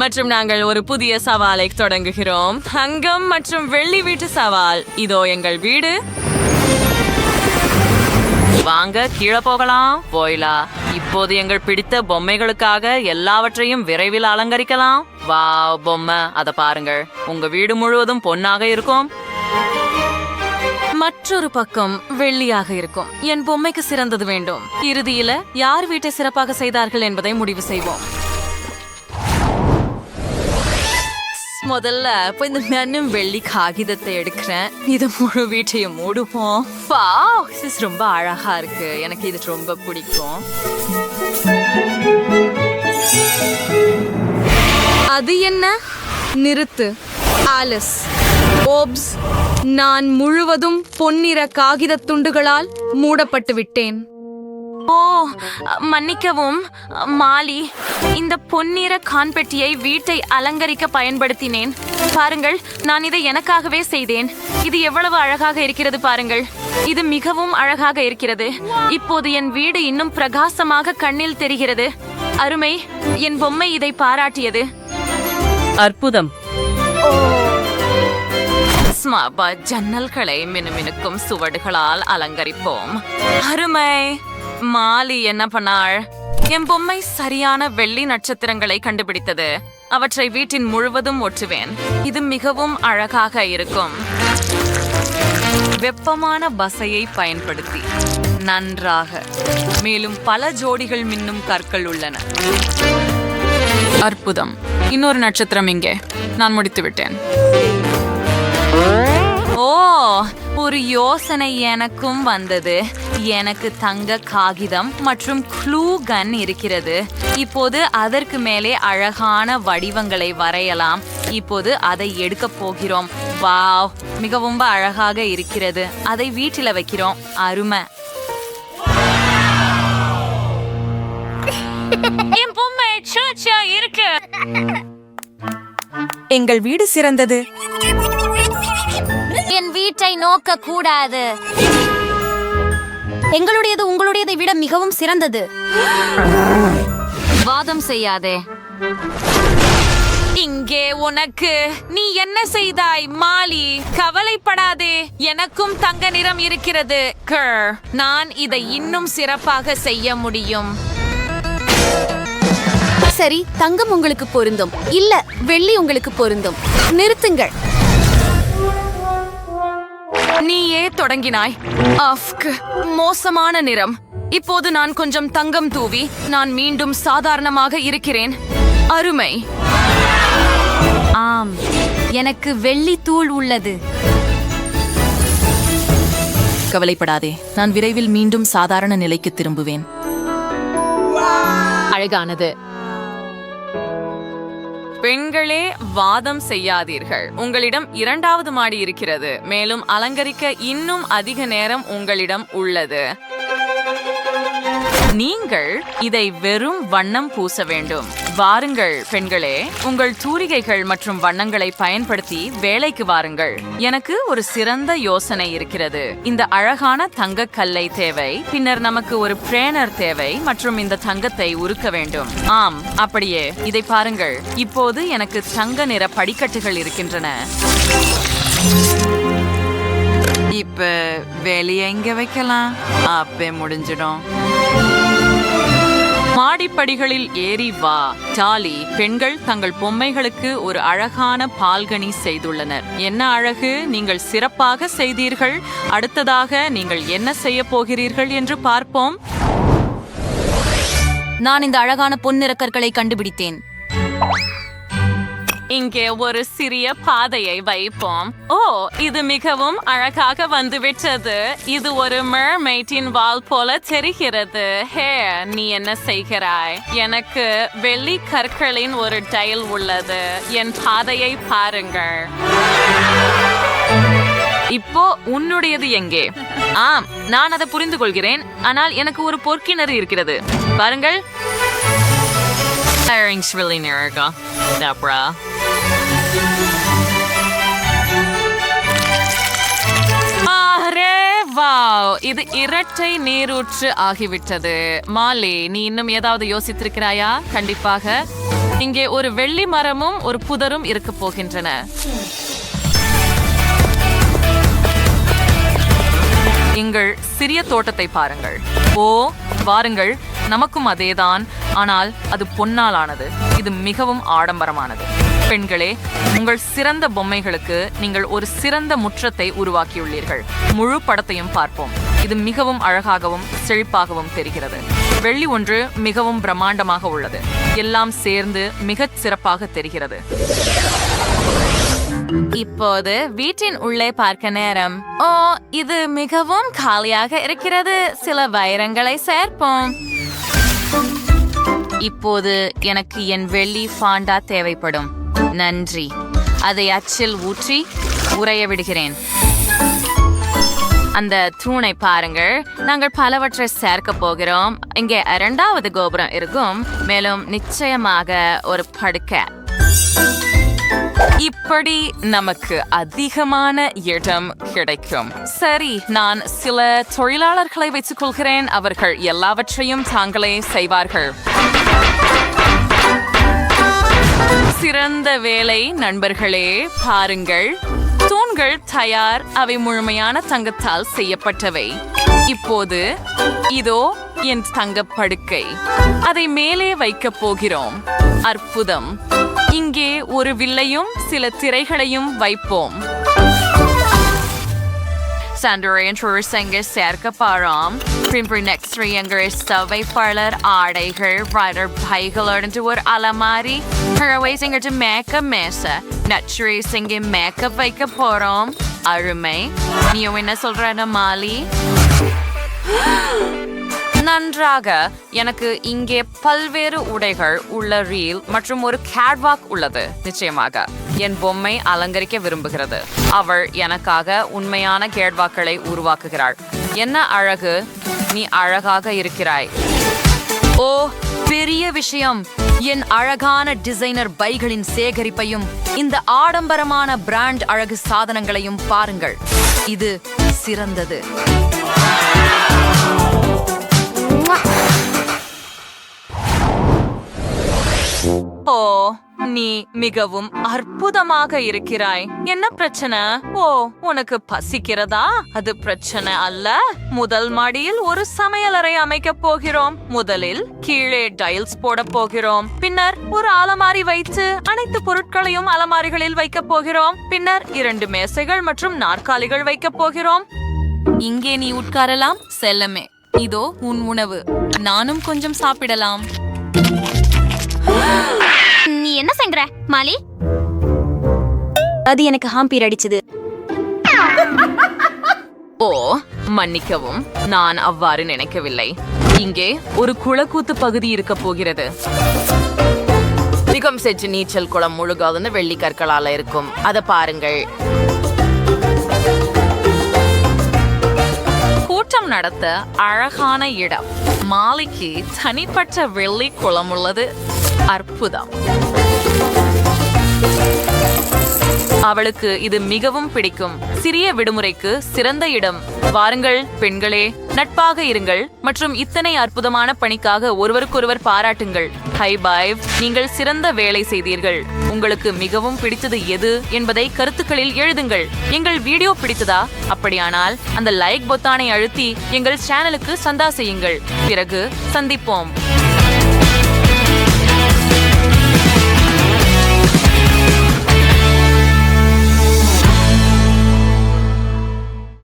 மற்றும் நாங்கள் ஒரு புதிய சவாலை தொடங்குகிறோம். தங்கம் மற்றும் வெள்ளி வீட்டு சவால். இதோ எங்கள் வீடு. வாங்க கீழே போகலாம். இப்போது எங்கள் பிடித்த பொம்மைகளுக்காக எல்லாவற்றையும் விரைவில் அலங்கரிக்கலாம். வாவ் பொம்மை, அதை பாருங்கள். உங்க வீடு முழுவதும் பொன்னாக இருக்கும். மற்றொரு பக்கம் வெள்ளியாக இருக்கும். என் பொம்மைக்கு சிறந்தது வேண்டும். இறுதியில யார் வீட்டை சிறப்பாக செய்தார்கள் என்பதை முடிவு செய்வோம். முதல்ல இந்த மென்னும் வெள்ளி காகிதத்தை எடுக்கிறேன். இது முழு வீட்டையும் மூடுவோம். ரொம்ப அழகா இருக்கு. எனக்கு இது ரொம்ப பிடிக்கும். அது என்ன? நிறுத்து ஆலிஸ். ஓப்ஸ், நான் முழுவதும் பொன்னிற காகித துண்டுகளால் மூடப்பட்டு விட்டேன். ஓ, மன்னிக்கவும் மாலி. இந்த பொன்னிற கான்பெட்டியை வீட்டை அலங்கரிக்க பயன்படுத்தினேன். பாருங்கள், நான் இதை எனக்காகவே செய்தேன். இது எவ்வளவு அழகாக இருக்கிறது பாருங்கள். இது மிகவும் அழகாக இருக்கிறது. இப்போது என் வீடு இன்னும் பிரகாசமாக கண்ணில் தெரிகிறது. அருமை. என் பொம்மை இதை பாராட்டியது. அற்புதம். ஜன்னல்களை மினுமினுக்கும் சுவடுகளால் அலங்கரிப்போம். அருமை. மாலி என்ன பண்ணாள்? என் பொம்மை சரியான வெள்ளி நட்சத்திரங்களை கண்டுபிடித்தது. அவற்றை வீட்டின் முழுவதும் ஒட்டுவேன். இது மிகவும் அழகாக இருக்கும். வெப்பமான பசையை பயன்படுத்தி நன்றாக. மேலும் பல ஜோடிகள் மின்னும் கற்கள் உள்ளன. அற்புதம். இன்னொரு நட்சத்திரம் இங்கே. நான் முடித்து விட்டேன். ஓ, ஒரு யோசனை எனக்கும் வந்தது. எனக்கு தங்க காகிதம் மற்றும் க்ளூ கன் இருக்கிறது. இப்போது அதற்கு மேலே அழகான வடிவங்களை வரையலாம். இப்போது அதை எடுக்க போகிறோம். வாவ், மிகவும் அழகாக இருக்கிறது. அதை வீட்டில் வைக்கிறோம். அருமை. என் பொம்மை இருக்கு. எங்கள் வீடு சிறந்தது. என் வீட்டை நோக்க கூடாது. எங்களுடையது உங்களுடையதை விட மிகவும் சிறந்தது. வாதம் செய்யாதே. இங்கே உனக்கு. நீ என்ன செய்தாய் மாலி? கவலைப்படாதே, எனக்கும் தங்க நிறம் இருக்கிறது. நான் இதை இன்னும் சிறப்பாக செய்ய முடியும். சரி, தங்கம் உங்களுக்கு பொருந்தும். இல்ல, வெள்ளி உங்களுக்கு பொருந்தும். நிறுத்துங்கள். நீயே தொடங்கினாய். மோசமான நிறம். இப்போது நான் கொஞ்சம் தங்கம் தூவி நான் மீண்டும் சாதாரணமாக இருக்கிறேன். அருமை. ஆம், எனக்கு வெள்ளி தூள் உள்ளது. கவலைப்படாதே, நான் விரைவில் மீண்டும் சாதாரண நிலைக்கு திரும்புவேன். அழகானது. பெண்களே, வாதம் செய்யாதீர்கள். உங்களிடம் 2வது மாடி இருக்கிறது. மேலும் அலங்கரிக்க இன்னும் அதிக நேரம் உங்களிடம் உள்ளது. நீங்கள் இதை வெறும் வண்ணம் பூச வேண்டும். வாருங்கள் பெண்களே, உங்கள் தூரிகைகள் மற்றும் வண்ணங்களை பயன்படுத்தி வேலைக்கு வாருங்கள். எனக்கு ஒரு சிறந்த யோசனை இருக்கிறது. இந்த அழகான தங்க கல்லை தேவை. பின்னர் நமக்கு ஒரு பிரேனர் தேவை மற்றும் இந்த தங்கத்தை உருக்க வேண்டும். ஆம், அப்படியே. இதை பாருங்கள். இப்போது எனக்கு தங்க நிற படிக்கட்டுகள் இருக்கின்றன. இப்ப வெளியே எங்க வைக்கலாம்? அப்பே முடிஞ்சிடும். மாடிப்படிகளில் ஏறி வா. டாலி, பெண்கள் தங்கள் பொம்மைகளுக்கு ஒரு அழகான பால்கனி செய்துள்ளனர். என்ன அழகு! நீங்கள் சிறப்பாக செய்தீர்கள். அடுத்ததாக நீங்கள் என்ன செய்ய போகிறீர்கள் என்று பார்ப்போம். நான் இந்த அழகான பொன்னிற கற்களை கண்டுபிடித்தேன். இங்கே ஒரு சிறிய பாதையை வைப்போம். ஓ, இது மிகவும் அழகாக வந்துவிட்டது. இது ஒரு மெர்மெய்டின் வால் போல தெரிகிறது. ஹே, நீ என்ன செய்கிறாய்? எனக்கு வெள்ளி கற்களின் ஒரு டைல் உள்ளது. என் பாதையை பாருங்கள். இப்போ உன்னுடையது எங்கே? ஆம், நான் அதை புரிந்து கொள்கிறேன். ஆனால் எனக்கு ஒரு பொற்கிணறு இருக்கிறது. பாருங்கள். இது இரட்டை நீரூற்று ஆகிவிட்டது. மாலே, நீ இன்னும் ஏதாவது யோசித்திருக்கிறாயா? கண்டிப்பாக. இங்கே ஒரு வெள்ளி மரமும் ஒரு புதரும் இருக்க போகின்றன. எங்கள் சிறிய தோட்டத்தை பாருங்கள். ஓ வாருங்கள், நமக்கும் அதேதான், ஆனால் அது பொன்னால் ஆனது. இது மிகவும் ஆடம்பரமானது. பெண்களே, உங்கள் சிறந்த பொம்மைகளுக்கு நீங்கள் ஒரு சிறந்த முற்றத்தை உருவாக்கியுள்ளீர்கள். முழு படத்தையும் பார்ப்போம். இது மிகவும் அழகாகவும் செழிப்பாகவும் தெரிகிறது. வெள்ளி ஒன்று மிகவும் பிரம்மாண்டமாக உள்ளது. எல்லாம் சேர்ந்து மிகச் சிறப்பாக தெரிகிறது. இப்போது வீட்டின் உள்ளே பார்க்க நேரம். ஓ, இது மிகவும் காலியாக இருக்கிறது. சில வைரங்களை சேர்ப்போம். இப்போது எனக்கு என் வெள்ளி ஃபாண்டா தேவைப்படும். நன்றி. அதை அச்சில் ஊற்றி உறைய விடுகிறேன். அந்த தூணை பாருங்கள். நாங்கள் பலவற்றை சேர்க்க போகிறோம். இங்கே 2வது கோபுரம் இருக்கும். மேலும் நிச்சயமாக ஒரு படுக்கை. இப்படி நமக்கு அதிகமான இடம் கிடைக்கும். சரி, நான் சில தொழிலாளர்களை வைத்துக் கொள்கிறேன். அவர்கள் எல்லாவற்றையும் தாங்களே செய்வார்கள். சிறந்த வேலை நண்பர்களே, பாருங்கள். தூண்கள் தயார். அவை முழுமையான தங்கத்தால் செய்யப்பட்டவை. இப்போது இதோ என் தங்கப் படுக்கை. அதை மேலே வைக்கப் போகிறோம். அற்புதம். இங்கே ஒரு வில்லையும் சில திரைகளையும் வைப்போம். சேர்க்கப்பாராம். சவைப்பாளர் ஆடைகள் பைகளுடன் ஒரு அலமாரி மேக்கப் வைக்க போறோம். அருமை. நீ என்ன சொல்ற மாலி? நன்றாக. எனக்கு இங்கே பல்வேறு உடைகள் உள்ள ரீல் மற்றும் ஒரு கேட்வாக் உள்ளது. நிச்சயமாக என் பொம்மை அலங்கரிக்க விரும்புகிறது. அவள் எனக்காக உண்மையான கேட்வாக்களை உருவாக்குகிறாள். என்ன அழகு! நீ அழகாக இருக்கிறாய். ஓ, பெரிய விஷயம்! என் அழகான டிசைனர் பைகளின் சேகரிப்பையும் இந்த ஆடம்பரமான பிராண்ட் அழகு சாதனங்களையும் பாருங்கள். இது சிறந்தது. ஓ, நீ மிகவும் அற்புதமாக இருக்கிறாய். என்ன பிரச்சனை? ஓ, உனக்கு பசிக்கிறதா? அது பிரச்சனை அல்ல. முதல் மாடியில் ஒரு சமையலறை அமைக்க போகிறோம். முதலில் கீழே டைல்ஸ் போட போகிறோம். பின்னர் ஒரு அலமாரி வைத்து அனைத்து பொருட்களையும் அலமாரிகளில் வைக்க போகிறோம். பின்னர் 2 மேசைகள் மற்றும் நாற்காலிகள் வைக்க போகிறோம். இங்கே நீ உட்காரலாம் செல்லமே. இதோ உன் உணவு. நானும் கொஞ்சம் சாப்பிடலாம். நீ என்ன செய்ற மாலி? அது எனக்கு ஹாம்பீர் அடிச்சது. ஓ, மன்னிக்கவும், நான் அவ்வாறு நினைக்கவில்லை. இங்கே ஒரு குளக்கூத்து பகுதி இருக்க போகிறது. மிகவும் செஞ்சு நீச்சல் குளம் முழுகாதுன்னு வெள்ளி கற்களால இருக்கும். அதை பாருங்கள். கூட்டம் நடத்த அழகான இடம். மாலிக்கு தனிப்பட்ட வெள்ளி குளம் உள்ளது. அற்புதம். அவளுக்கு இது மிகவும் பிடிக்கும். சிறிய விடுமுறைக்கு சிறந்த இடம். வாருங்கள் பெண்களே, நட்பாக இருங்கள் மற்றும் இத்தனை அற்புதமான பணிக்காக ஒருவருக்கொருவர் பாராட்டுங்கள். High five. நீங்கள் சிறந்த வேலை செய்தீர்கள். உங்களுக்கு மிகவும் பிடித்தது எது என்பதை கருத்துக்களில் எழுதுங்கள். எங்கள் வீடியோ பிடித்ததா? அப்படியானால் அந்த லைக் பொத்தானை அழுத்தி எங்கள் சேனலுக்கு சந்தா செய்யுங்கள். பிறகு சந்திப்போம்.